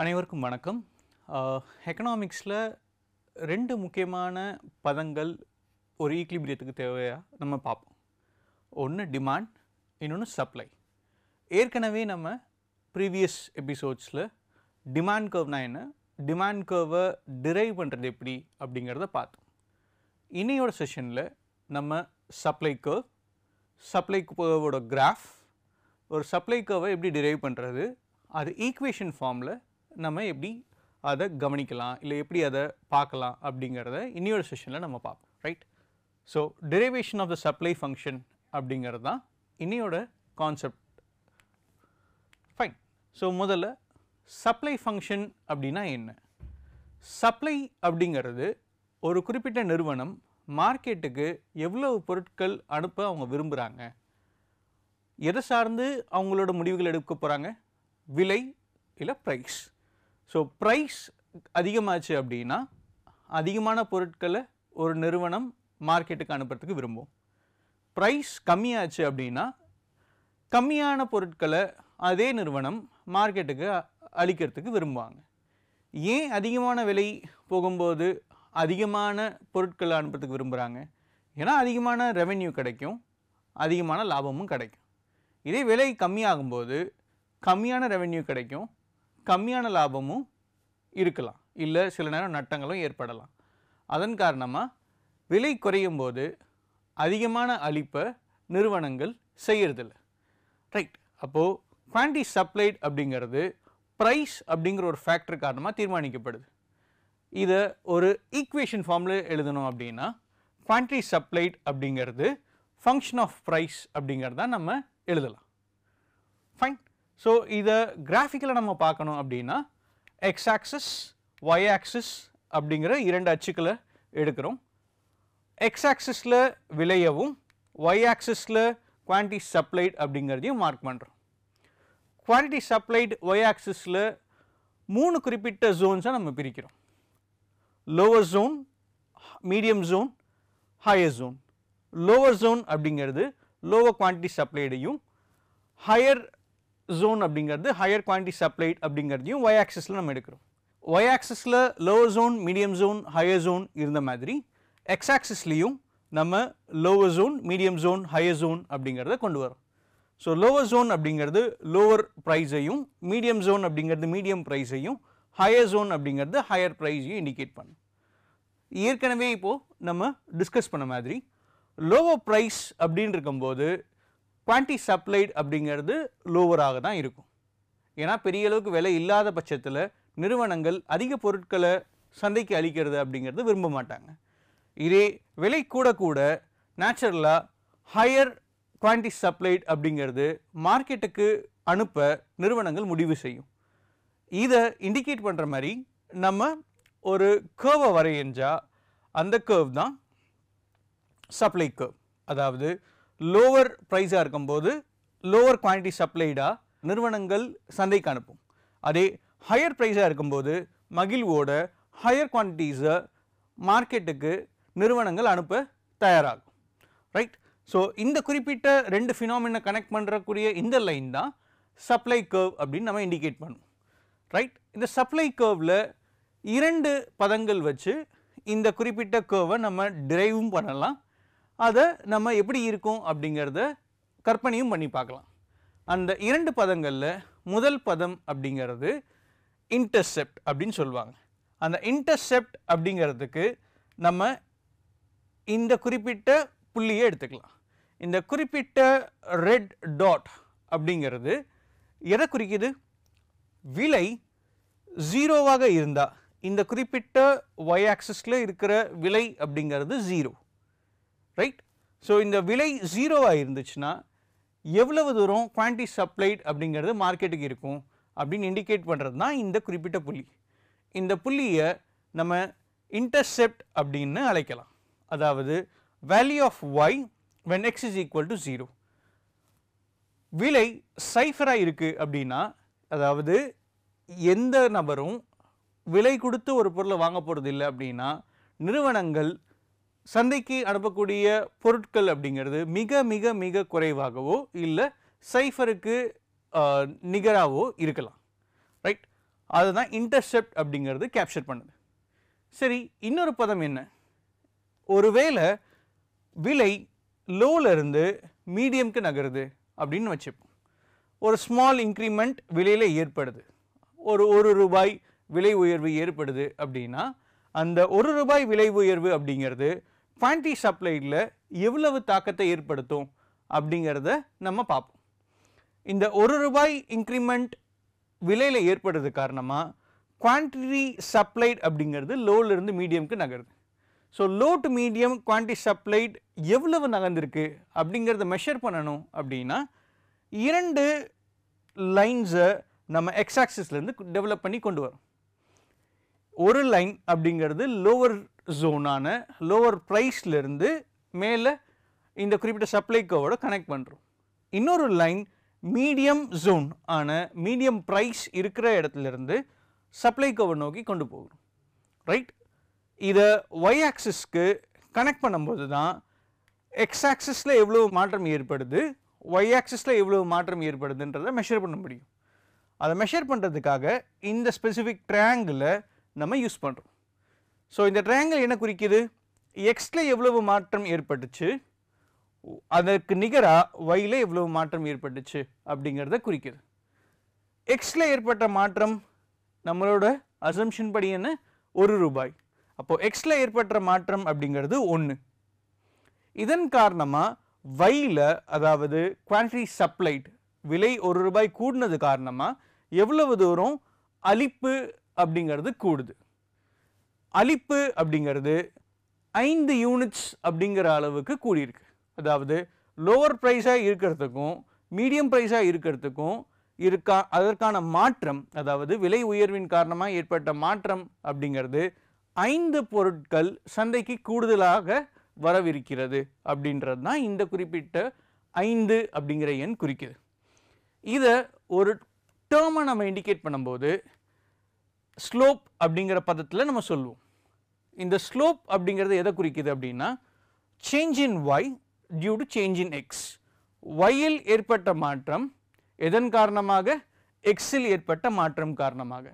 அனைவருக்கும் வணக்கம். எக்கனாமிக்ஸில் ரெண்டு முக்கியமான பதங்கள் ஒரு ஈக்லிபிரியத்துக்கு தேவையாக நம்ம பார்ப்போம். ஒன்று டிமாண்ட், இன்னொன்று சப்ளை. ஏற்கனவே நம்ம ப்ரீவியஸ் எபிசோட்ஸில் டிமாண்ட் கர்வ்னா என்ன, டிமாண்ட் கர்வை டிரைவ் பண்ணுறது எப்படி அப்படிங்கிறத பார்த்தோம். இன்னையோட செஷனில் நம்ம சப்ளை கர்வ், சப்ளை கர்வோட கிராஃப், ஒரு சப்ளை கர்வை எப்படி டிரைவ் பண்ணுறது, அது ஈக்குவேஷன் ஃபார்மில் நம்ம எப்படி அதை கவனிக்கலாம், இல்லை எப்படி அதை பார்க்கலாம் அப்படிங்கிறத இன்னொரு செஷனில் நம்ம பார்ப்போம். Right. So derivation of the supply function அப்படிங்கிறது தான் இன்னையோட கான்செப்ட். ஃபைன். ஸோ முதல்ல சப்ளை ஃபங்க்ஷன் அப்படின்னா என்ன? சப்ளை அப்படிங்கிறது ஒரு குறிப்பிட்ட நிறுவனம் மார்க்கெட்டுக்கு எவ்வளவு பொருட்கள் அனுப்ப அவங்க விரும்புகிறாங்க, எதை சார்ந்து அவங்களோட முடிவுகள் எடுக்க போகிறாங்க, விலை இல்லை ப்ரைஸ். ஸோ ப்ரைஸ் அதிகமாச்சு அப்படின்னா அதிகமான பொருட்களை ஒரு நிறுவனம் மார்க்கெட்டுக்கு அனுப்புறதுக்கு விரும்பும். ப்ரைஸ் கம்மியாச்சு அப்படின்னா கம்மியான பொருட்களை அதே நிறுவனம் மார்க்கெட்டுக்கு அளிக்கிறதுக்கு விரும்புவாங்க. ஏன் அதிகமான விலை போகும்போது அதிகமான பொருட்களை அனுப்புறதுக்கு விரும்புகிறாங்க? ஏன்னா அதிகமான ரெவென்யூ கிடைக்கும், அதிகமான லாபமும் கிடைக்கும். இதே விலை கம்மியாகும்போது கம்மியான ரெவென்யூ கிடைக்கும், கம்மியான லாபமும் இருக்கலாம், இல்லை சில நேரம் நட்டங்களும் ஏற்படலாம். அதன் காரணமாக விலை குறையும் போது அதிகமான அளிப்பை நிறுவனங்கள் செய்யறதில்லை. ரைட். அப்போது குவான்டிட்டி சப்ளைட் அப்படிங்கிறது ப்ரைஸ் அப்படிங்கிற ஒரு ஃபேக்டர் காரணமாக தீர்மானிக்கப்படுது. இதை ஒரு ஈக்குவேஷன் ஃபார்மில் எழுதணும் அப்படின்னா குவான்டிட்டி சப்ளைட் அப்படிங்கிறது ஃபங்க்ஷன் ஆஃப் ப்ரைஸ் அப்படிங்கிறத நம்ம எழுதலாம். ஃபைன். ஸோ இதை கிராஃபிக்கலாக நம்ம பார்க்கணும் அப்படின்னா எக்ஸ் ஆக்சிஸ், ஒய் ஆக்சிஸ் அப்படிங்கிற இரண்டு அச்சுக்களை எடுக்கிறோம். எக்ஸ் ஆக்சிஸில் விலையவும் ஒய் ஆக்சிஸில் குவான்டிட்டி சப்ளைட் அப்படிங்கிறதையும் மார்க் பண்ணுறோம். குவான்டிட்டி சப்ளைட் ஒய் ஆக்சிஸில் மூணு குறிப்பிட்ட ஜோன்ஸாக நம்ம பிரிக்கிறோம். Lower zone, medium zone, higher zone. Lower zone அப்படிங்கிறது லோவர் குவான்டிட்டி சப்ளைடையும், ஹையர் ஜோன் அப்படிங்கிறது ஹையர் குவான்டிட்டி சப்ளைட் அப்படிங்கிறதையும் ஒய் ஆக்சிஸில் நம்ம எடுக்கிறோம். ஒய் ஆக்சிஸில் lower zone, medium zone, higher zone இருந்த மாதிரி எக்ஸ் ஆக்சிஸ்லேயும் நம்ம lower zone, medium zone, higher zone அப்படிங்கிறத கொண்டு வரோம். ஸோ லோவர் ஜோன் அப்படிங்கிறது லோவர் ப்ரைஸையும், மீடியம் ஜோன் அப்படிங்கிறது மீடியம் ப்ரைஸையும், ஹையர் ஜோன் அப்படிங்கிறது ஹையர் ப்ரைஸையும் இண்டிகேட் பண்ணும். ஏற்கனவே இப்போது நம்ம டிஸ்கஸ் பண்ண மாதிரி லோவர் ப்ரைஸ் அப்படின்னு இருக்கும்போது குவான்டிட்டி சப்ளைட் அப்படிங்கிறது லோவராக தான் இருக்கும். ஏன்னா பெரிய அளவுக்கு விலை இல்லாத பட்சத்தில் நிறுவனங்கள் அதிக பொருட்களை சந்தைக்கு அளிக்கிறது அப்படிங்கிறது விரும்ப மாட்டாங்க. இதே விலை கூட கூட நேச்சுரலாக ஹையர் குவான்டிட்டி சப்ளைட் அப்படிங்கிறது மார்க்கெட்டுக்கு அனுப்ப நிறுவனங்கள் முடிவு செய்யும். இதை இண்டிகேட் பண்ணுற மாதிரி நம்ம ஒரு கர்வை வரையஞ்சால் அந்த கர்வ் தான் சப்ளை கர்வ். அதாவது லோவர் ப்ரைஸாக இருக்கும்போது லோவர் குவான்டிட்டி சப்ளைடாக நிறுவனங்கள் சந்தைக்கு அனுப்பும். அதே ஹையர் ப்ரைஸாக இருக்கும்போது மகிழ்வோட ஹையர் குவான்டிட்டிஸை மார்க்கெட்டுக்கு நிறுவனங்கள் அனுப்ப தயாராகும். ரைட். ஸோ இந்த குறிப்பிட்ட ரெண்டு ஃபினாமினை கனெக்ட் பண்ணுறக்கூடிய இந்த லைன் தான் சப்ளை கர்வ் அப்படின்னு நம்ம இண்டிகேட் பண்ணுவோம். ரைட். இந்த சப்ளை கர்வில் இரண்டு பதங்கள் வச்சு இந்த குறிப்பிட்ட கர்வை நம்ம டிரைவும் பண்ணலாம், அதை நம்ம எப்படி இருக்கும் அப்படிங்கிறத கற்பனையும் பண்ணி பார்க்கலாம். அந்த இரண்டு பதங்களில் முதல் பதம் அப்படிங்கிறது இன்டர்செப்ட் அப்படின்னு சொல்லுவாங்க. அந்த இன்டர்செப்ட் அப்படிங்கிறதுக்கு நம்ம இந்த குறிப்பிட்ட புள்ளியை எடுத்துக்கலாம். இந்த குறிப்பிட்ட ரெட் டாட் அப்படிங்கிறது எதை குறிக்குது? விலை ஜீரோவாக இருந்தால், இந்த குறிப்பிட்ட ஒய் ஆக்சிஸில் இருக்கிற விலை அப்படிங்கிறது ஜீரோ. ரைட். ஸோ இந்த விலை ஜீரோவாக இருந்துச்சுன்னா எவ்வளவு தூரம் குவான்டிட்டி சப்ளைட் அப்படிங்கிறது மார்க்கெட்டுக்கு இருக்கும் அப்படின்னு இண்டிகேட் பண்ணுறது தான் இந்த குறிப்பிட்ட புள்ளி. இந்த புள்ளியை நம்ம இன்டர்செப்ட் அப்படின்னு அழைக்கலாம். அதாவது value of y when x is equal to 0. விலை சைஃபராக இருக்குது அப்படின்னா, அதாவது எந்த நபரும் விலை கொடுத்து ஒரு பொருளை வாங்க போகிறது இல்லை அப்படின்னா நிறுவனங்கள் சந்தைக்கு அனுப்பக்கூடிய பொருட்கள் அப்படிங்கிறது மிக மிக மிக குறைவாகவோ இல்லை சைஃபருக்கு நிகராகவோ இருக்கலாம். ரைட். அதுதான் இன்டர்செப்ட் அப்படிங்கிறது கேப்சர் பண்ணுது. சரி, இன்னொரு பதம் என்ன? ஒருவேளை விலை லோல இருந்து மீடியம்க்கு நகருது அப்படின்னு வச்சுப்போம். ஒரு ஸ்மால் இன்க்ரிமெண்ட் விலையில் ஏற்படுது, ஒரு ரூபாய் விலை உயர்வு ஏற்படுது அப்படின்னா அந்த ரூபாய் விலை உயர்வு அப்படிங்கிறது குவான்டிட்டி சப்ளையில் எவ்வளவு தாக்கத்தை ஏற்படுத்தும் அப்படிங்கிறத நம்ம பார்ப்போம். இந்த ரூபாய் இன்க்ரிமெண்ட் விலையில் ஏற்படுறது காரணமாக குவான்டிட்டி சப்ளைட் அப்படிங்கிறது லோலிருந்து மீடியம்க்கு நகருது. So low to medium quantity supplied எவ்வளவு நகர்ந்திருக்கு அப்படிங்கிறத மெஷர் பண்ணணும் அப்படின்னா 2 லைன்ஸை நம்ம எக்ஸ் ஆக்சிஸ்லேருந்து டெவலப் பண்ணி கொண்டு வரோம். ஒரு லைன் அப்படிங்கிறது லோவர் ஜோனான லோவர் ப்ரைஸ்லேருந்து மேலே இந்த குறிப்பிட்ட சப்ளை கர்வோட கனெக்ட் பண்ணுறோம். இன்னொரு லைன் மீடியம் ஜோன் ஆன மீடியம் ப்ரைஸ் இருக்கிற இடத்துலேருந்து சப்ளை கர்வை நோக்கி கொண்டு போகிறோம். ரைட், இதை ஒய் ஆக்சிஸ்க்கு கனெக்ட் பண்ணும்போது தான் எக்ஸ் ஆக்சிஸில் எவ்வளோ மாற்றம் ஏற்படுது, ஒய் ஆக்சிஸில் எவ்வளோ மாற்றம் ஏற்படுதுன்றதை மெஷர் பண்ண முடியும். அதை மெஷர் பண்ணுறதுக்காக இந்த ஸ்பெசிஃபிக் ட்ரையாங்கிளை நம்ம யூஸ் பண்ணுறோம். ஸோ இந்த ட்ரையாங்கிள் என்ன குறிக்குது? எக்ஸில் எவ்வளவு மாற்றம் ஏற்பட்டுச்சு, அதற்கு நிகராக ஒயில் எவ்வளவு மாற்றம் ஏற்பட்டுச்சு அப்படிங்கிறத குறிக்குது. எக்ஸில் ஏற்பட்ட மாற்றம் நம்மளோட அசம்ஷன் படி என்ன? ரூபாய். அப்போது எக்ஸில் ஏற்பட்ட மாற்றம் அப்படிங்கிறது 1. இதன் காரணமாக ஒயில், அதாவது குவான்டிட்டி சப்ளைட் விலை ரூபாய் கூடினது காரணமாக எவ்வளவு தூரம் அளிப்பு அப்படிங்கிறது கூடுது. அளிப்பு அப்படிங்கிறது 5 யூனிட்ஸ் அப்படிங்கிற அளவுக்கு கூடியிருக்கு. அதாவது லோவர் ப்ரைஸாக இருக்கிறதுக்கும் மீடியம் ப்ரைஸாக இருக்கிறதுக்கும் அதற்கான மாற்றம், அதாவது விலை உயர்வின் காரணமாக ஏற்பட்ட மாற்றம் அப்படிங்கிறது 5 பொருட்கள் சந்தைக்கு கூடுதலாக வரவிருக்கிறது அப்படின்றது தான் இந்த குறிப்பிட்ட 5 அப்படிங்கிற எண் குறிக்குது. இதை ஒரு டேர்மை நம்ம இண்டிகேட் பண்ணும்போது ஸ்லோப் அப்படிங்கிற பதத்தில் நம்ம சொல்லுவோம். இந்த ஸ்லோப் அப்படிங்கிறது எதை குறிக்குது அப்படின்னா change in Y due to change in X. ஒய்யில் ஏற்பட்ட மாற்றம் எதன் காரணமாக? எக்ஸில் ஏற்பட்ட மாற்றம் காரணமாக.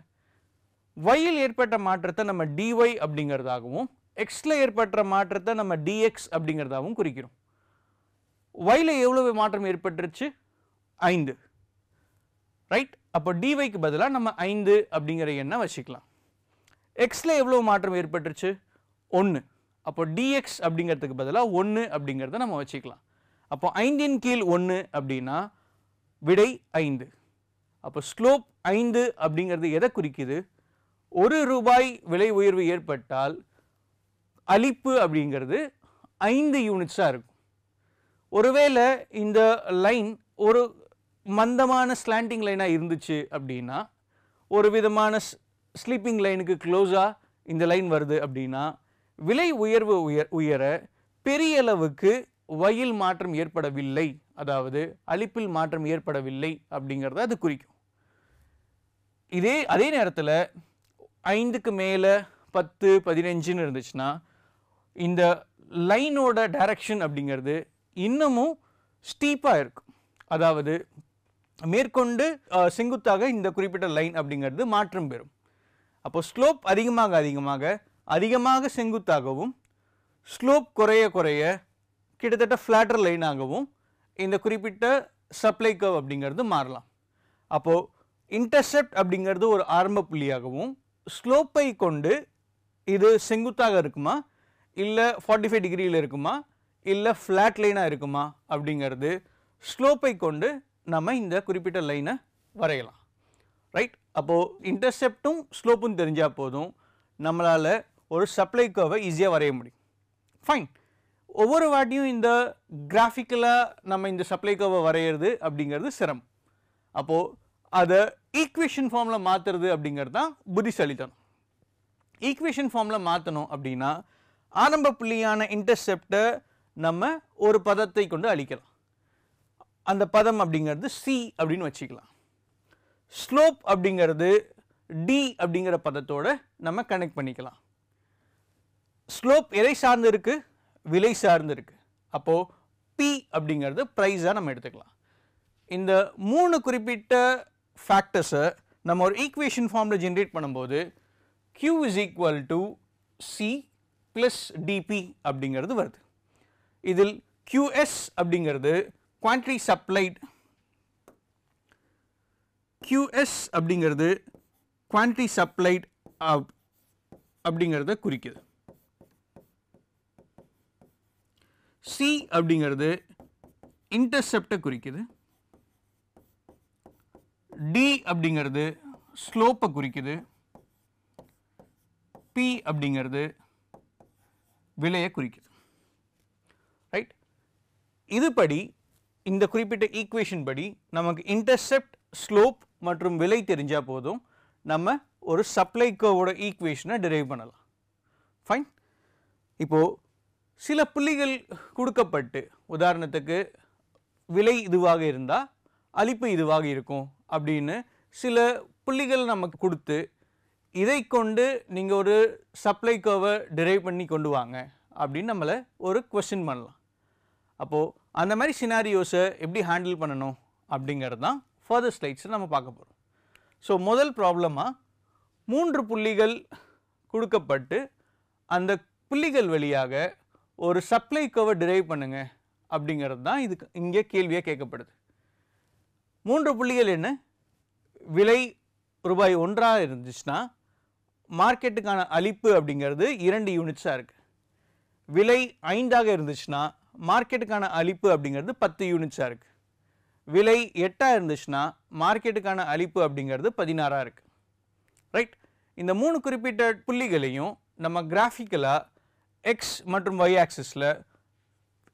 ஒய்யில் ஏற்பட்ட மாற்றத்தை நம்ம டிஒய் அப்படிங்கிறதாகவும் எக்ஸில் ஏற்பட்ட மாற்றத்தை நம்ம டிஎக்ஸ் அப்படிங்கிறதாகவும் குறிக்கிறோம். ஒய்யில் எவ்வளவு மாற்றம் ஏற்பட்டுருச்சு? 5. ரைட், அப்போ டிஒய்க்கு பதிலாக நம்ம 5 அப்படிங்கிற எண்ணை வச்சுக்கலாம். எக்ஸில் எவ்வளோ மாற்றம் ஏற்பட்டுருச்சு? 1. அப்போ டிஎக்ஸ் அப்படிங்கிறதுக்கு பதிலாக 1 அப்படிங்கிறத நம்ம வச்சுக்கலாம். அப்போ 5 கீழ் 1 அப்படின்னா விடை 5. அப்போ ஸ்லோப் 5 அப்படிங்கிறது எதை குறிக்குது? ரூபாய் விலை உயர்வு ஏற்பட்டால் அளிப்பு அப்படிங்கிறது 5 யூனிட்ஸாக இருக்கும். ஒருவேளை இந்த லைன் ஒரு மந்தமான ஸ்லாண்டிங் லைனாக இருந்துச்சு அப்படின்னா, ஒரு விதமான ஸ்லீப்பிங் லைனுக்கு க்ளோஸாக இந்த லைன் வருது அப்படின்னா விலை உயர்வு உயர பெரிய அளவுக்கு ஒயில் மாற்றம் ஏற்படவில்லை, அதாவது அளிப்பில் மாற்றம் ஏற்படவில்லை அப்படிங்கிறத அது குறிக்கும். அதே நேரத்தில் 5க்கு மேலே 10, 15ன்னு இருந்துச்சுன்னா இந்த லைனோட டைரக்ஷன் அப்படிங்கிறது இன்னமும் ஸ்டீப்பாக இருக்கும். அதாவது மேற்கொண்டு செங்குத்தாக இந்த குறிப்பிட்ட லைன் அப்படிங்கிறது மாற்றம் பெறும். அப்போ ஸ்லோப் அதிகமாக செங்குத்தாகவும் ஸ்லோப் குறைய குறைய கிட்டத்தட்ட ஃப்ளாட்டர் லைனாகவும் இந்த குறிப்பிட்ட சப்ளை கர்வ் அப்படிங்கிறது மாறலாம். அப்போது இன்டர்செப்ட் அப்படிங்கிறது ஒரு ஆரம்ப புள்ளியாகவும் ஸ்லோப்பை கொண்டு இது செங்குத்தாக இருக்குமா, இல்லை 45 டிகிரியில் இருக்குமா, இல்லை ஃப்ளாட் லைனாக இருக்குமா அப்படிங்கிறது ஸ்லோப்பை கொண்டு நம்ம இந்த குறிப்பிட்ட லைனை வரையலாம். ரைட், அப்போது இன்டர்செப்டும் ஸ்லோப்பும் தெரிஞ்சால் போதும், நம்மளால் ஒரு சப்ளை கர்வை ஈஸியாக வரைய முடியும். ஃபைன், ஒவ்வொரு வாட்டியும் இந்த கிராஃபிக்கலாக நம்ம இந்த சப்ளை கர்வை வரைகிறது அப்படிங்கிறது சிரமம். அப்போது அதை ஈக்குவேஷன் ஃபார்மில் மாற்றுறது அப்படிங்கிறது தான் புத்திசாலித்தனம். ஈக்குவேஷன் ஃபார்மில் மாற்றணும் அப்படின்னா ஆரம்ப புள்ளியான இன்டர்செப்டை நம்ம ஒரு பதத்தை கொண்டு அளிக்கலாம். அந்த பதம் அப்படிங்கிறது சி அப்படின்னு வச்சுக்கலாம். ஸ்லோப் அப்படிங்கிறது டி அப்படிங்கிற பதத்தோட நம்ம கனெக்ட் பண்ணிக்கலாம். ஸ்லோப் எதை சார்ந்து இருக்கு? விலை சார்ந்து இருக்கு. அப்போது பி அப்படிங்கிறது ப்ரைஸாக நம்ம எடுத்துக்கலாம். இந்த 3 குறிப்பிட்ட ஃபேக்டர்ஸை நம்ம ஒரு ஈக்குவேஷன் ஃபார்மில் ஜென்ரேட் பண்ணும்போது Q is equal to C plus dP அப்படிங்கிறது வருது. இதில் QS அப்படிங்கிறது quantity supplied, QS அப்படிங்கிறது quantity supplied அப்படிங்கிறத குறிக்குது. C அப்படிங்கிறது இன்டர்செப்டை குறிக்குது. D அப்படிங்கிறது ஸ்லோப்பை குறிக்குது. P அப்படிங்கிறது விலையை குறிக்குது. ரைட், இதுபடி இந்த குறிப்பிட்ட ஈக்குவேஷன் படி நமக்கு இன்டர்செப்ட், ஸ்லோப் மற்றும் விலை தெரிஞ்சால் போதும், நம்ம ஒரு சப்ளை கர்வோட ஈக்குவேஷனை டிரைவ் பண்ணலாம். ஃபைன். இப்போது சில புள்ளிகள் கொடுக்கப்பட்டு, உதாரணத்துக்கு விலை இதுவாக இருந்தால் அளிப்பு இதுவாக இருக்கும் அப்படின்னு சில புள்ளிகள் நமக்கு கொடுத்து, இதை கொண்டு நீங்கள் ஒரு சப்ளை கர்வை டிரைவ் பண்ணி கொண்டு வாங்க அப்படின்னு நம்மளை ஒரு கொஸ்டின் பண்ணலாம். அப்போது அந்த மாதிரி சினாரியோஸை எப்படி ஹேண்டில் பண்ணணும் அப்படிங்கிறது தான் ஃபர்தர் ஸ்லைட்ஸில் நம்ம பார்க்க போகிறோம். ஸோ முதல் ப்ராப்ளமாக 3 புள்ளிகள் கொடுக்கப்பட்டு அந்த புள்ளிகள் வழியாக ஒரு சப்ளை கர்வை டிரைவ் பண்ணுங்க அப்படிங்கிறது தான் இதுக்கு இங்கே கேள்வியாக கேட்கப்படுது. 3 புள்ளிகள் என்ன? விலை ரூபாய் 1 இருந்துச்சுன்னா மார்க்கெட்டுக்கான அளிப்பு அப்படிங்கிறது 2 யூனிட்ஸாக இருக்குது. விலை 5 இருந்துச்சுன்னா மார்க்கெட்டுக்கான அளிப்பு அப்படிங்கிறது 10 யூனிட்ஸாக இருக்குது. விலை 8 இருந்துச்சுன்னா மார்க்கெட்டுக்கான அளிப்பு அப்படிங்கிறது 16 இருக்குது. ரைட், இந்த 3 குறிப்பிட்ட புள்ளிகளையும் நம்ம கிராஃபிக்கலாக எக்ஸ் மற்றும் ஒய் ஆக்சிஸில்,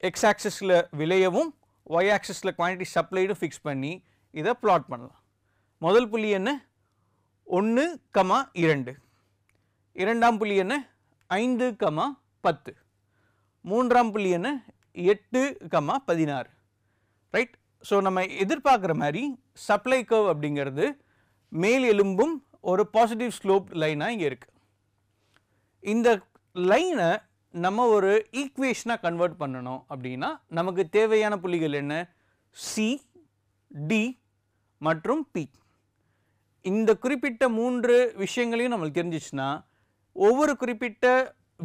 எக்ஸ் ஆக்சிஸில் விலையவும் ஒய் ஆக்சிஸில் குவான்டிட்டி சப்ளைடும் ஃபிக்ஸ் பண்ணி இதை பிளாட் பண்ணலாம். முதல் புள்ளி என்ன? 1, 2. இரண்டாம் புள்ளி என்ன? 5, 10. மூன்றாம் புள்ளி என்ன? 8, 16. ரைட், ஸோ நம்ம எதிர்பார்க்குற மாதிரி சப்ளை கர்வ் அப்படிங்கிறது மேல் எலும்பும் ஒரு பாசிட்டிவ் ஸ்லோப் லைனாக இங்கே இருக்குது. இந்த லைனை நம்ம ஒரு ஈக்குவேஷனாக கன்வெர்ட் பண்ணணும் அப்படின்னா நமக்கு தேவையான புள்ளிகள் என்ன? சி, டி மற்றும் பி. இந்த குறிப்பிட்ட 3 விஷயங்களையும் நம்மளுக்கு தெரிஞ்சிச்சுன்னா ஒவ்வொரு குறிப்பிட்ட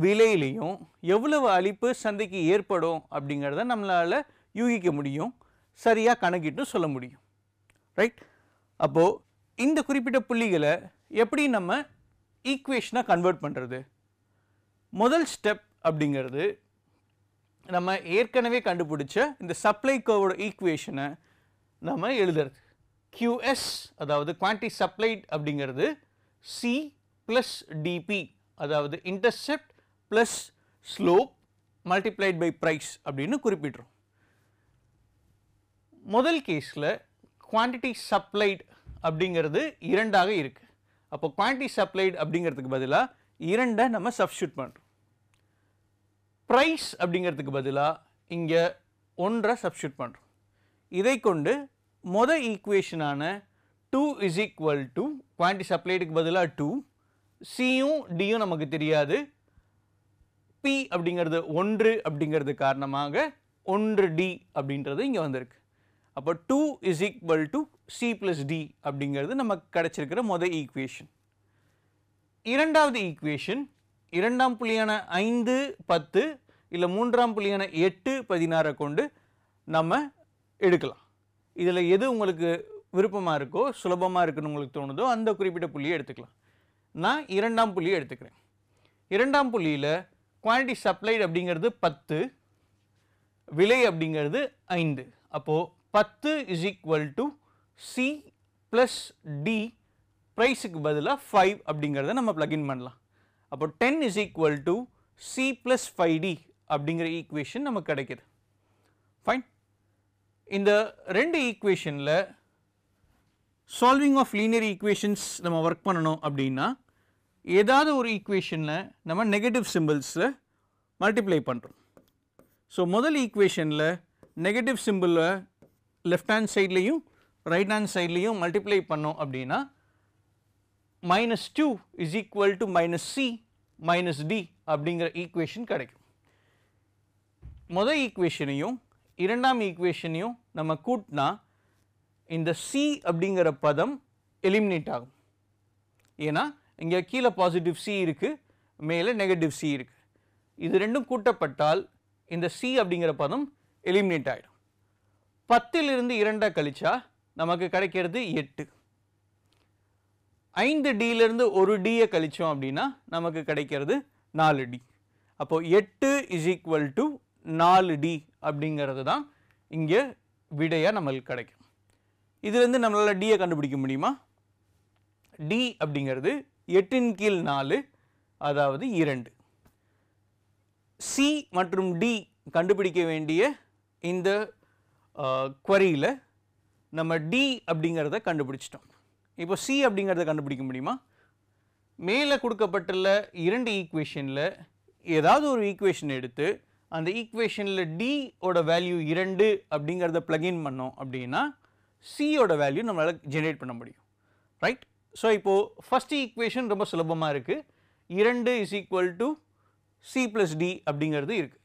விலையிலையும் எவ்வளவு அளிப்பு சந்தைக்கு ஏற்படும் அப்படிங்கிறத நம்மளால் யூகிக்க முடியும், சரியாக கணக்கிட்டு சொல்ல முடியும். ரைட், அப்போது இந்த குறிப்பிட்ட புள்ளிகளை எப்படி நம்ம ஈக்குவேஷனாக கன்வெர்ட் பண்ணுறது? முதல் ஸ்டெப் அப்படிங்கிறது நம்ம ஏற்கனவே கண்டுபிடிச்ச இந்த சப்ளை கர்வோட ஈக்குவேஷனை நம்ம எழுதுறது. QS அதாவது குவான்டிட்டி சப்ளைட் அப்படிங்கிறது C ப்ளஸ் டிபி, அதாவது intercept plus slope multiplied by price அப்படின்னு குறிப்பிட்றோம். முதல் கேஸில் குவான்டிட்டி சப்ளைட் அப்படிங்கிறது 2 இருக்குது. அப்போ குவான்டிட்டி சப்ளைட் அப்படிங்கிறதுக்கு பதிலாக 2 நம்ம சப்ஸ்டியூட் பண்ணுறோம். ப்ரைஸ் அப்படிங்கிறதுக்கு பதிலாக இங்கே 1 சப்ஸ்டியூட் பண்ணுறோம். இதை கொண்டு மொதல் ஈக்குவேஷனான 2 is equal to குவான்டிட்டி சப்ளைடுக்கு பதிலாக 2, சியும் டியும் நமக்கு தெரியாது, பி அப்படிங்கிறது 1 அப்படிங்கிறது காரணமாக 1D அப்படின்றது இங்கே வந்திருக்கு. அப்போ 2 is equal to C plus D அப்படிங்கிறது நமக்கு கிடைச்சிருக்கிற மொதல் ஈக்குவேஷன். இரண்டாவது ஈக்குவேஷன், இரண்டாம் புள்ளியான 5, 10 இல்லை மூன்றாம் புள்ளியான 8, 16 கொண்டு நம்ம எடுக்கலாம். இதில் எது உங்களுக்கு விருப்பமாக இருக்கோ, சுலபமாக இருக்குன்னு உங்களுக்கு தோணுதோ அந்த குறிப்பிட்ட புள்ளியை எடுத்துக்கலாம். நான் இரண்டாம் புள்ளியை எடுத்துக்கிறேன். இரண்டாம் புள்ளியில் குவான்டிட்டி சப்ளைட் அப்படிங்கிறது 10, விலை அப்படிங்கிறது 5. அப்போது 10 is equal to C plus D, ப்ரைஸுக்கு பதிலாக 5 அப்படிங்கிறத நம்ம ப்ளக்இன் பண்ணலாம். அப்போ 10 is equal to C plus 5D அப்படிங்கிற ஈக்குவேஷன் நமக்கு கிடைக்கிது. ஃபைன். இந்த 2 ஈக்குவேஷனில் சால்விங் ஆஃப் லீனியர் ஈக்குவேஷன்ஸ் நம்ம ஒர்க் பண்ணணும் அப்படின்னா ஏதாவது ஒரு ஈக்குவேஷனில் நம்ம நெகட்டிவ் சிம்பிள்ஸில் மல்டிப்ளை பண்ணுறோம். ஸோ முதல் ஈக்குவேஷனில் நெகட்டிவ் சிம்பிளை லெஃப்ட் ஹேண்ட் சைட்லேயும் ரைட் ஹேண்ட் சைட்லேயும் மல்டிப்ளை பண்ணோம் அப்படின்னா -2 is equal to -C minus D அப்படிங்கிற ஈக்குவேஷன் கிடைக்கும். முதல் ஈக்குவேஷனையும் இரண்டாம் ஈக்குவேஷனையும் நம்ம கூட்டினா இந்த C அப்படிங்கிற பதம் எலிமினேட் ஆகும். ஏன்னா இங்கே கீழே பாசிட்டிவ் சி இருக்குது, மேலே நெகட்டிவ் சி இருக்குது. இது ரெண்டும் கூட்டப்பட்டால் இந்த சி அப்படிங்கிற பதம் எலிமினேட் ஆகிடும். 10லிருந்து 2 கழிச்சா நமக்கு கிடைக்கிறது 8. 5Dயிலிருந்து ஒரு Dயை கழிச்சோம் அப்படின்னா நமக்கு கிடைக்கிறது 4D. அப்போது 8 = 4D அப்படிங்கிறது தான் இங்கே விடையாக நம்மளுக்கு கிடைக்கும். இதுலேருந்து நம்மளால் Dயை கண்டுபிடிக்க முடியுமா? D அப்படிங்கிறது 8/4, அதாவது 2. C மற்றும் D கண்டுபிடிக்க வேண்டிய இந்த குவரியில் நம்ம D அப்படிங்கிறத கண்டுபிடிச்சிட்டோம். இப்போ C அப்படிங்கிறத கண்டுபிடிக்க முடியுமா? மேலே கொடுக்கப்பட்டுள்ள 2 ஈக்குவேஷனில் ஏதாவது ஒரு ஈக்குவேஷன் எடுத்து அந்த ஈக்குவேஷனில் D ஓட வேல்யூ 2 அப்படிங்கிறத ப்ளக்இன் பண்ணோம் அப்படின்னா C ஓட வேல்யூ நம்மளால் ஜென்ரேட் பண்ண முடியும். ரைட்? ஸோ இப்போது ஃபஸ்ட் ஈக்குவேஷன் ரொம்ப சுலபமாக இருக்குது. 2 = C + D அப்படிங்கிறது இருக்குது.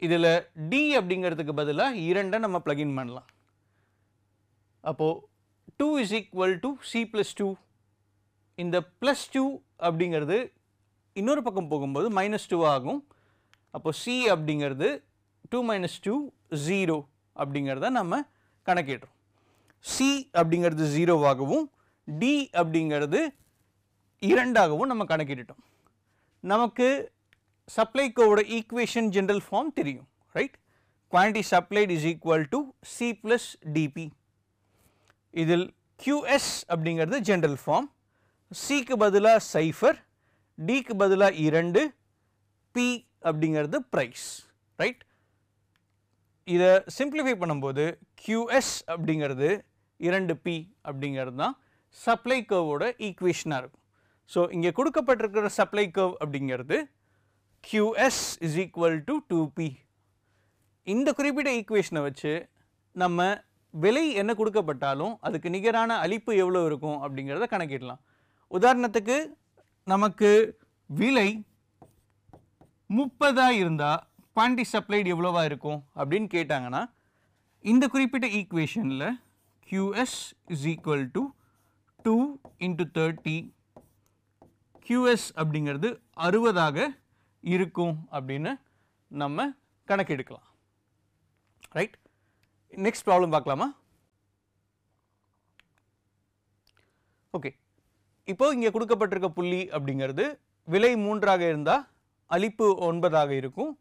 இதில் D அப்படிங்கிறதுக்கு பதிலாக 2 நம்ம ப்ளக்இன் பண்ணலாம். அப்போது 2 = C + 2. இந்த +2 அப்படிங்கிறது இன்னொரு பக்கம் போகும்போது -2 ஆகும். அப்போது C அப்படிங்கிறது 2 - 2 0 அப்படிங்கிறத நம்ம கணக்கிடுறோம். C அப்படிங்கிறது 0ஆகவும் D அப்படிங்கிறது 2ஆகவும் நம்ம கணக்கிட்டுட்டோம். நமக்கு சப்ளை கர்வோட ஈக்குவேஷன் ஜெனரல் ஃபார்ம் தெரியும். Right? Quantity supplied = C + dP. இதில் QS அப்படிங்கிறது ஜெனரல் ஃபார்ம். Cக்கு பதிலாக 0, Dக்கு பதிலாக 2, P அப்படிங்கிறது ப்ரைஸ். ரைட்? இதை சிம்பிளிஃபை பண்ணும்போது QS அப்படிங்கிறது 2P அப்படிங்கிறது தான் சப்ளை கர்வோட ஈக்குவேஷனாக இருக்கும். ஸோ இங்கே கொடுக்கப்பட்டிருக்கிற சப்ளை கர்வ் அப்படிங்கிறது QS = 2P. இந்த குறிப்பிட்ட ஈக்குவேஷனை வச்சு நம்ம விலை என்ன கொடுக்கப்பட்டாலும் அதுக்கு நிகரான அளிப்பு எவ்வளோ இருக்கும் அப்படிங்கிறத கணக்கிடலாம். உதாரணத்துக்கு நமக்கு விலை 30 இருந்தால் குவான்டிட்டி சப்ளைட் எவ்வளோவா இருக்கும் அப்படின்னு கேட்டாங்கன்னா இந்த குறிப்பிட்ட ஈக்குவேஷனில் QS = 2 × 30, QS அப்படிங்கிறது 60ஆக இருக்கும் அப்படின்னு நம்ம கணக்கெடுக்கலாம். ரைட்? நெக்ஸ்ட் ப்ராப்ளம் பார்க்கலாமா? ஓகே, இப்போ இங்கே கொடுக்கப்பட்டிருக்க புள்ளி அப்படிங்கிறது விலை 3ஆக இருந்தால் அளிப்பு 9ஆக இருக்கும்,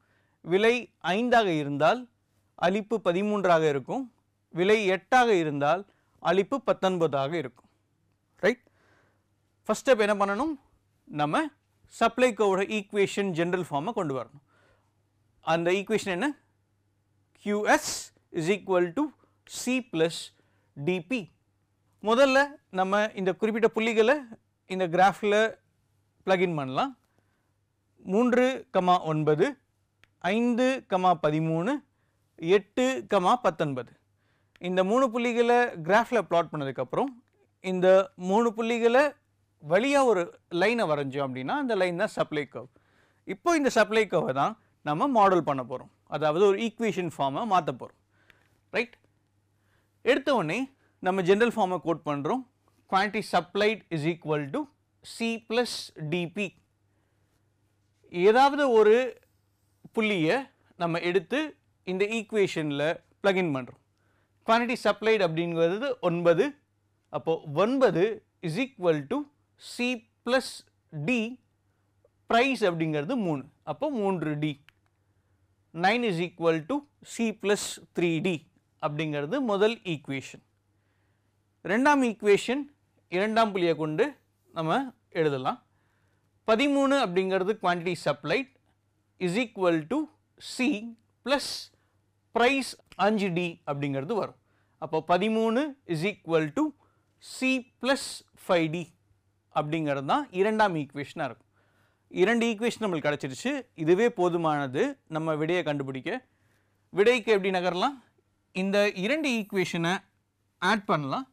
விலை 5ஆக இருந்தால் அளிப்பு 13ஆக இருக்கும், விலை 8ஆக இருந்தால் அளிப்பு 19ஆக இருக்கும். ரைட்? ஃபர்ஸ்ட் ஸ்டெப் என்ன பண்ணணும்? நம்ம சப்ளை கர்வோட ஈக்குவேஷன் ஜெனரல் ஃபார்மை கொண்டு வரணும். அந்த ஈக்குவேஷன் என்ன? QS = C + dP. முதல்ல நம்ம இந்த குறிப்பிட்ட புள்ளிகளை இந்த கிராஃபில் ப்ளக்இன் பண்ணலாம். 3, 9, 5, 13, 8, 19. இந்த 3 புள்ளிகளை கிராஃபில் பிளாட் பண்ணதுக்கப்புறம் இந்த 3 புள்ளிகளை வழியாக ஒரு லைனை வரைஞ்சோம் அப்படின்னா அந்த லைன் தான் சப்ளை கர்வ். இப்போ இந்த சப்ளை கர்வை தான் நம்ம மாடல் பண்ண போகிறோம், அதாவது ஒரு ஈக்குவேஷன் ஃபார்மை மாற்ற போகிறோம். ரைட்? எடுத்த உடனே நம்ம ஜெனரல் ஃபார்மை கோட் பண்ணுறோம். Quantity supplied = C + dP. ஏதாவது ஒரு புள்ளியை நம்ம எடுத்து இந்த ஈக்குவேஷனில் ப்ளக்இன் பண்ணுறோம். குவான்டிட்டி சப்ளைட் அப்படிங்கிறது 9. அப்போது 9 = C + D, ப்ரைஸ் அப்படிங்கிறது 3. அப்போ 3D. 9 = C + 3D அப்படிங்கிறது முதல் ஈக்குவேஷன். ரெண்டாம் ஈக்குவேஷன் இரண்டாம் புள்ளியை கொண்டு நம்ம எழுதலாம். 13 அப்படிங்கிறது quantity supplied = C + price 5D அப்படிங்கிறது வரும். அப்போ 13 = C + 5D அப்படிங்கிறது தான் இரண்டாம் ஈக்குவேஷனாக இருக்கும். 2 ஈக்குவேஷன் நம்மளுக்கு கிடச்சிருச்சு. இதுவே போதுமானது நம்ம விடையை கண்டுபிடிக்க. விடைக்கு எப்படி நகரலாம்? இந்த 2 ஈக்குவேஷனை ஆட் பண்ணலாம்.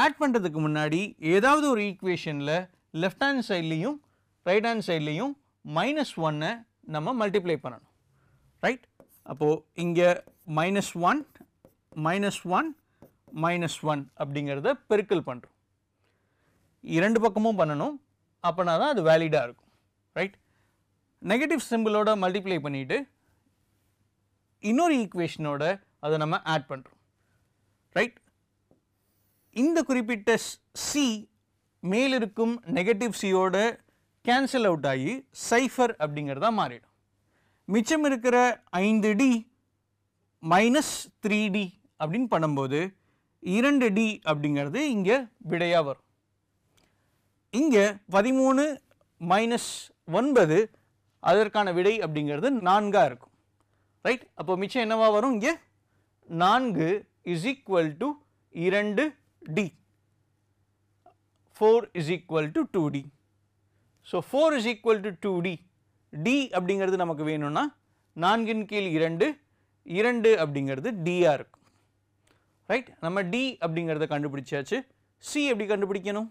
ஆட் பண்ணுறதுக்கு முன்னாடி ஏதாவது ஒரு ஈக்குவேஷனில் லெஃப்ட் ஹேண்ட் சைட்லேயும் ரைட் ஹேண்ட் சைட்லேயும் -1 நம்ம மல்டிப்ளை பண்ணணும். ரைட்? அப்போது இங்கே -1 -1 -1 அப்படிங்கிறத பெருக்கல் பண்ணுறோம். இரண்டு பக்கமும் பண்ணணும், அப்போனா தான் அது வேலிடாக இருக்கும். ரைட், நெகட்டிவ் சிம்பிளோட மல்டிப்ளை பண்ணிவிட்டு இன்னொரு ஈக்குவேஷனோட அதை நம்ம ஆட் பண்ணுறோம். ரைட், இந்த குறிப்பிட்ட சி மேலிருக்கும் நெகட்டிவ் சியோட கேன்சல் அவுட் ஆகி சைஃபர் அப்படிங்கிறதா மாறிடும். மிச்சம் இருக்கிற 5D மைனஸ் 3D அப்படின்னு பண்ணும்போது 2D அப்படிங்கிறது இங்கே விடையாக வரும். இங்கே 13 மைனஸ் 9 அதற்கான விடை அப்படிங்கிறது 4 இருக்கும். ரைட், அப்போ மிச்சம் என்னவா வரும்? இங்கே 4 is equal to 2D, 4 is equal to 2D. So 4 is equal to 2D. D அப்படிங்கிறது நமக்கு வேணும்னா 4 கீழ் 2, 2 அப்படிங்கிறது Dயாக இருக்கும். ரைட், நம்ம D அப்படிங்கிறத கண்டுபிடிச்சாச்சு. C எப்படி கண்டுபிடிக்கணும்?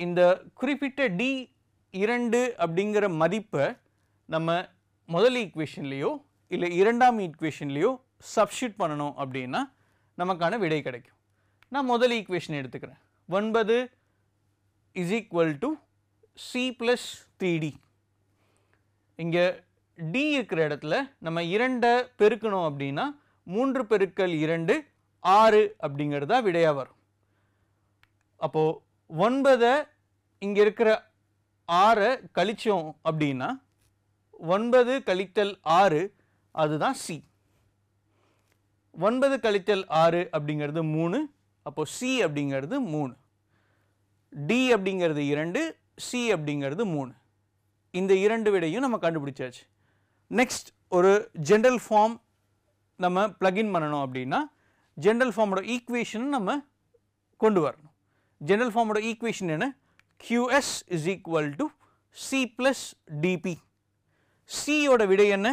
இந்த குறிப்பிட்ட D2 அப்படிங்கிற மதிப்பை நம்ம முதல் ஈக்குவேஷன்லேயோ இல்லை இரண்டாம் ஈக்குவேஷன்லேயோ சப்ஸ்டிட்யூட் பண்ணணும் அப்படின்னா நமக்கான விடை கிடைக்கும். நான் முதல் ஈக்குவேஷன் எடுத்துக்கிறேன். 9 is equal to C plus 3D. இங்கே D இருக்கிற இடத்துல நம்ம 2 பெருக்கணும் அப்படின்னா 3 பெருக்கல் 2 6 அப்படிங்கிறதா விடையாக வரும். அப்போது 9 இங்கே இருக்கிற 6 கழிச்சோம் அப்படின்னா 9 கழித்தல் 6 அதுதான் C. 9 கழித்தல் 6 அப்படிங்கிறது 3. அப்போது C அப்படிங்கிறது 3, D அப்படிங்கிறது 2, C அப்படிங்கிறது 3. இந்த இரண்டு விடையும் நம்ம கண்டுபிடிச்சாச்சு. நெக்ஸ்ட் ஒரு ஜென்ரல் ஃபார்ம் நம்ம பிளக்இன் பண்ணணும் அப்படின்னா ஜென்ரல் ஃபார்மோட ஈக்குவேஷன் நம்ம கொண்டு வரணும். ஜென்ரல் ஃபார்மோட ஈக்குவேஷன் என்ன? QS is equal to C plus DP. C ஓட விடை என்ன?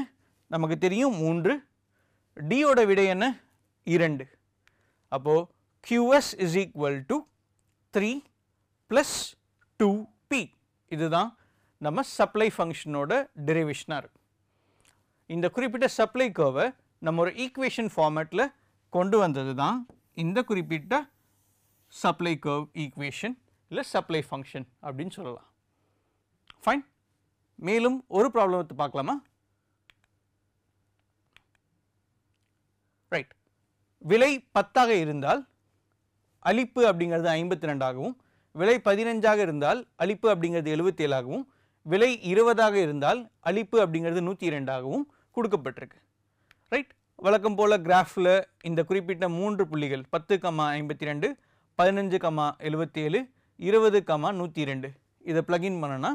நமக்கு தெரியும் 3. D ஓட விடை என்ன? 2. அப்போ QS is equal to 3 plus 2P. இதுதான் நம்ம சப்ளை ஃபங்க்ஷனோட டெரிவேஷனாக இருக்கும். இந்த குறிப்பிட்ட சப்ளை கர்வை நம்ம ஒரு ஈக்குவேஷன் ஃபார்மேட்டில் கொண்டு வந்தது தான் இந்த குறிப்பிட்ட சப்ளை கர்வ் ஈக்குவேஷன் இல்லை சப்ளை ஃபங்க்ஷன் அப்படின்னு சொல்லலாம். ஃபைன், மேலும் ஒரு ப்ராப்ளத்தை பார்க்கலாமா? ரைட், விலை 10ஆக இருந்தால் அளிப்பு அப்படிங்கிறது 52ஆகவும், விலை 15ஆக இருந்தால் அளிப்பு அப்படிங்கிறது 77ஆகவும், விலை 20ஆக இருந்தால் அளிப்பு அப்படிங்கிறது 102ஆகவும் கொடுக்கப்பட்டிருக்கு. ரைட், வழக்கம் போல் கிராஃபில் இந்த குறிப்பிட்ட 3 புள்ளிகள் 10,52, 15,77, 20,102 இதை பிளக்இன் பண்ணனா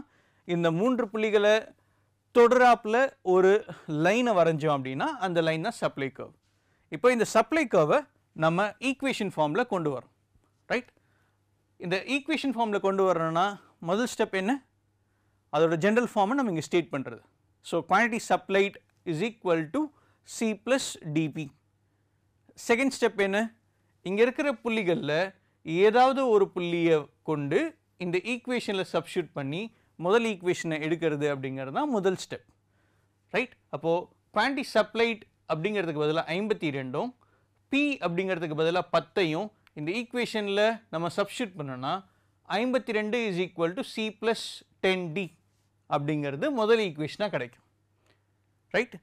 இந்த 3 புள்ளிகளை தொடராப்பில் ஒரு லைனை வரைஞ்சோம் அப்படின்னா அந்த லைன் தான் சப்ளை கர்வ். இப்போ இந்த சப்ளை கர்வை நம்ம ஈக்குவேஷன் ஃபார்மில் கொண்டு வரோம். ரைட், இந்த ஈக்குவேஷன் ஃபார்மில் கொண்டு வரணும்னா முதல் ஸ்டெப் என்ன? அதோட ஜென்ரல் ஃபார்மை நம்ம இங்கே ஸ்டேட் பண்ணுறது. So quantity supplied is equal to C plus DP. Second step என்ன? இங்கே இருக்கிற புள்ளிகளில் ஏதாவது ஒரு புள்ளியை கொண்டு இந்த ஈக்குவேஷனில் சப்ஸ்டிட்யூட் பண்ணி முதல் ஈக்குவேஷனை எடுக்கிறது அப்படிங்கிறது தான் முதல் ஸ்டெப். ரைட், அப்போது குவான்டிட்டி சப்ளைட் அப்படிங்கிறதுக்கு பதிலாக 52ம் P அப்படிங்கிறதுக்கு பதிலாக 10ஐயும் இந்த ஈக்குவேஷனில் நம்ம சப்ஸ்டிட்யூட் பண்ணோன்னா 52 is equal to C plus 10D அப்படிங்கிறது முதல் ஈக்குவேஷனாக கிடைக்கும். ரைட்,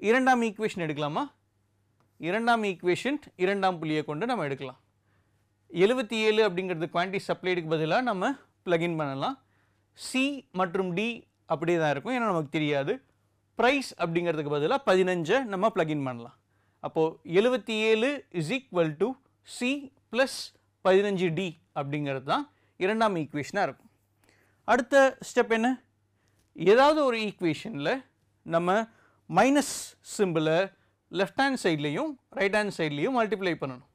இரண்டாம் ஈக்குவேஷன் எடுக்கலாமா? இரண்டாம் ஈக்குவேஷன் இரண்டாம் புள்ளியை கொண்டு நம்ம எடுக்கலாம். 77 அப்படிங்கிறது குவான்டிட்டி சப்ளைடுக்கு பதிலாக நம்ம பிளக்இன் பண்ணலாம். C மற்றும் D அப்படியே தான் இருக்கும், ஏன்னா நமக்கு தெரியாது. ப்ரைஸ் அப்படிங்கிறதுக்கு பதிலாக 15 நம்ம பிளக்இன் பண்ணலாம். அப்போது 77 is equal to C plus 15D அப்படிங்கிறது தான் இரண்டாம் ஈக்குவேஷனாக இருக்கும். அடுத்த ஸ்டெப் என்ன? ஏதாவது ஒரு ஈக்குவேஷனில் நம்ம மைனஸ் சிம்பிளை லெஃப்ட் ஹேண்ட் சைட்லேயும் ரைட் ஹேண்ட் சைட்லேயும் மல்டிப்ளை பண்ணணும்.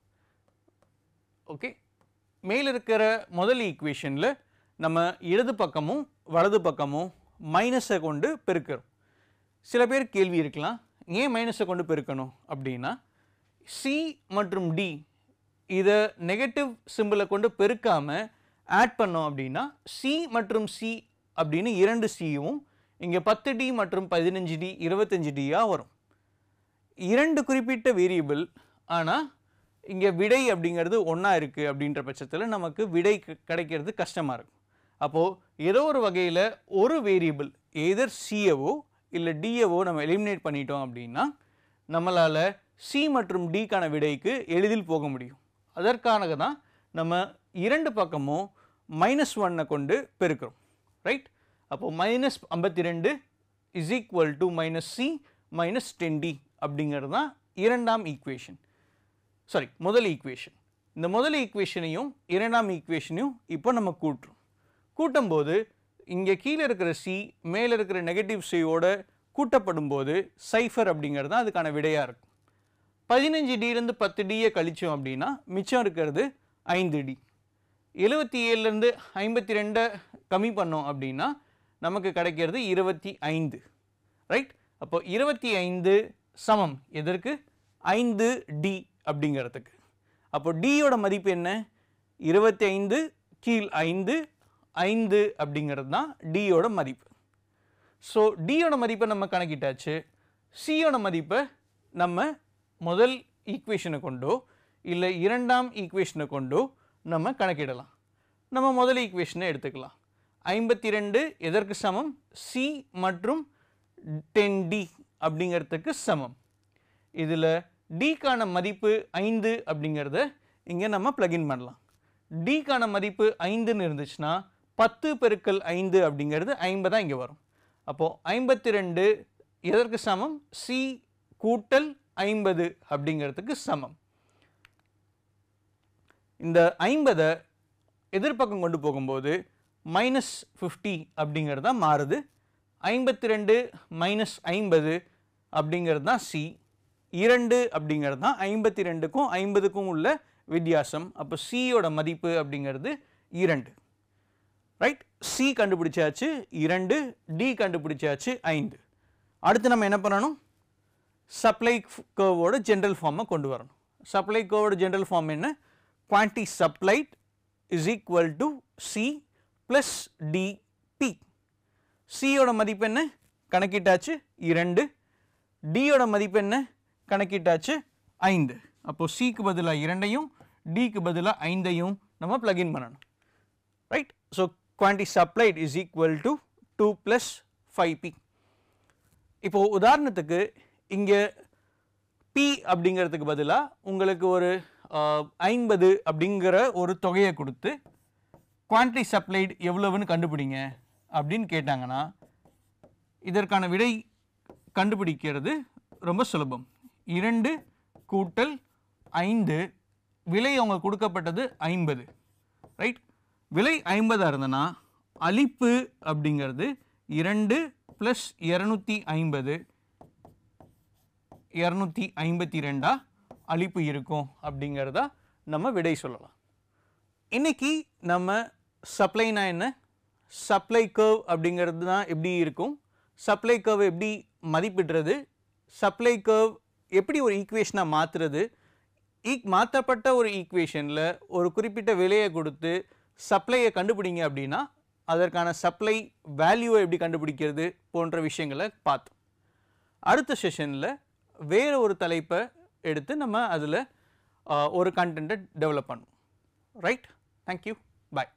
ஓகே, மேலே இருக்கிற முதல் ஈக்குவேஷனில் நம்ம இடது பக்கமும் வலது பக்கமும் மைனஸை கொண்டு பெருக்கிறோம். சில பேர் கேள்வி இருக்கலாம், ஏன் மைனஸை கொண்டு பெருக்கணும் அப்படின்னா, C மற்றும் D இதை நெகட்டிவ் சிம்பிளை கொண்டு பெருக்காமல் ஆட் பண்ணோம் அப்படின்னா C மற்றும் C அப்படின்னு 2 Cயும் இங்கே 10D மற்றும் 15D 25Dயாக வரும். இரண்டு குறிப்பிட்ட வேரியபிள், ஆனால் இங்கே விடை அப்படிங்கிறது ஒன்றா இருக்குது அப்படின்ற பட்சத்தில் நமக்கு விடை கிடைக்கிறது கஷ்டமாக இருக்கும். அப்போது ஏதோ ஒரு வகையில் ஒரு வேரியபிள் எதர் சியவோ இல்லை டியவோ நம்ம எலிமினேட் பண்ணிட்டோம் அப்படின்னா நம்மளால் சி மற்றும் டிக்கான விடைக்கு எளிதில் போக முடியும். அதற்காக தான் நம்ம இரண்டு பக்கமும் -1 கொண்டு பெருக்கிறோம். ரைட்? அப்போது -52 is equal to -c -10d அப்படிங்கிறது தான் இரண்டாம் ஈக்குவேஷன். சாரி, முதல் ஈக்குவேஷன். இந்த முதல் ஈக்குவேஷனையும் இரண்டாம் ஈக்குவேஷனையும் இப்போ நம்ம கூட்டும்போது இங்கே கீழே இருக்கிற சி மேலே இருக்கிற நெகட்டிவ் சியோட கூட்டப்படும் போது சைஃபர் அப்படிங்கிறது தான் அதுக்கான விடையாக இருக்கும். 15Dலேருந்து 10Dயை கழிச்சோம் அப்படின்னா மிச்சம் இருக்கிறது 5D. 77லேருந்து 52 கம்மி பண்ணோம் அப்படின்னா நமக்கு கிடைக்கிறது 25. ரைட்? அப்போ 25 சமம் எதற்கு? 5D அப்படிங்கிறதுக்கு. அப்போ டியோட மதிப்பு என்ன? 25 கீழ் 5 5 அப்படிங்கிறது தான் டியோட மதிப்பு. ஸோ டியோட மதிப்பை நம்ம கணக்கிட்டாச்சு. சியோட மதிப்பை நம்ம முதல் ஈக்குவேஷனை கொண்டோ இல்லை இரண்டாம் ஈக்குவேஷனை கொண்டோ நம்ம கணக்கிடலாம். நம்ம முதல் ஈக்குவேஷனை எடுத்துக்கலாம். 52 எதற்கு சமம்? சி மற்றும் 10D அப்படிங்கிறதுக்கு சமம். இதில் டிக்கான மதிப்பு 5 அப்படிங்கிறத இங்கே நம்ம பிளக்இன் பண்ணலாம். டிக்கான மதிப்பு 5ன்னு இருந்துச்சுன்னா 10 பெருக்கல் 5 அப்படிங்கிறது 50 இங்கே வரும். அப்போது 52 எதற்கு சமம்? சி கூட்டல் 50 அப்படிங்கிறதுக்கு சமம். இந்த 50 எதிர்பக்கம் கொண்டு போகும்போது -50 அப்படிங்கிறது தான் மாறுது. 52 -50 அப்படிங்கிறது தான் சி. 2 அப்படிங்கிறது தான் 52க்கும் 50க்கும் உள்ள வித்தியாசம். அப்போ சியோட மதிப்பு அப்படிங்கிறது 2. ரைட்? சி கண்டுபிடிச்சாச்சு 2, டி கண்டுபிடிச்சாச்சு 5. அடுத்து நம்ம என்ன பண்ணணும்? சப்ளை கர்வோட ஜென்ரல் ஃபார்மை கொண்டு வரணும். சப்ளை கர்வோட ஜென்ரல் ஃபார்ம் என்ன? Quantity supplied is equal to C plus DP. சியோட மதிப்பு என்ன? கணக்கிட்டாச்சு 2. டியோட மதிப்பு என்ன? கணக்கிட்டாச்சு 5. அப்போது சிக்கு பதிலாக 2ஐயும் டிக்கு பதிலாக 5ஐயும் நம்ம பிளக்இன் பண்ணணும். Right? So quantity supplied is equal to 2 plus 5p. இப்போது உதாரணத்துக்கு இங்கே p அப்படிங்கிறதுக்கு பதிலாக உங்களுக்கு ஒரு 50 அப்படிங்கிற ஒரு தொகையை கொடுத்து quantity supplied எவ்வளவுன்னு கண்டுபிடிங்க அப்படின்னு கேட்டாங்கன்னா இதற்கான விடை கண்டுபிடிக்கிறது ரொம்ப சுலபம். 2 கூட்டல் 5, விலை அவங்க கொடுக்கப்பட்டது 50. ரைட்? விலை 50 இருந்ததுன்னா அளிப்பு அப்படிங்கிறது 2 + 250 252 அளிப்பு இருக்கும் அப்படிங்கிறதா நம்ம விடை சொல்லலாம். இன்னைக்கு நம்ம சப்ளைனா என்ன, சப்ளை கர்வ் அப்படிங்கிறது தான் எப்படி இருக்கும், சப்ளை கர்வ் எப்படி மதிப்பிடுறது, சப்ளை கர்வ் எப்படி ஒரு ஈக்குவேஷனாக மாற்றுறது, மாற்றப்பட்ட ஒரு ஈக்குவேஷனில் ஒரு குறிப்பிட்ட விலையை கொடுத்து சப்ளையை கண்டுபிடிங்க அப்படின்னா அதற்கான சப்ளை வேல்யூவை எப்படி கண்டுபிடிக்கிறது போன்ற விஷயங்களை பார்த்தோம். அடுத்த செஷனில் வேறு ஒரு தலைப்பை எடுத்து நம்ம அதில் ஒரு கண்டென்ட்டை டெவலப் பண்ணுவோம். ரைட்? தேங்க்யூ. பாய்.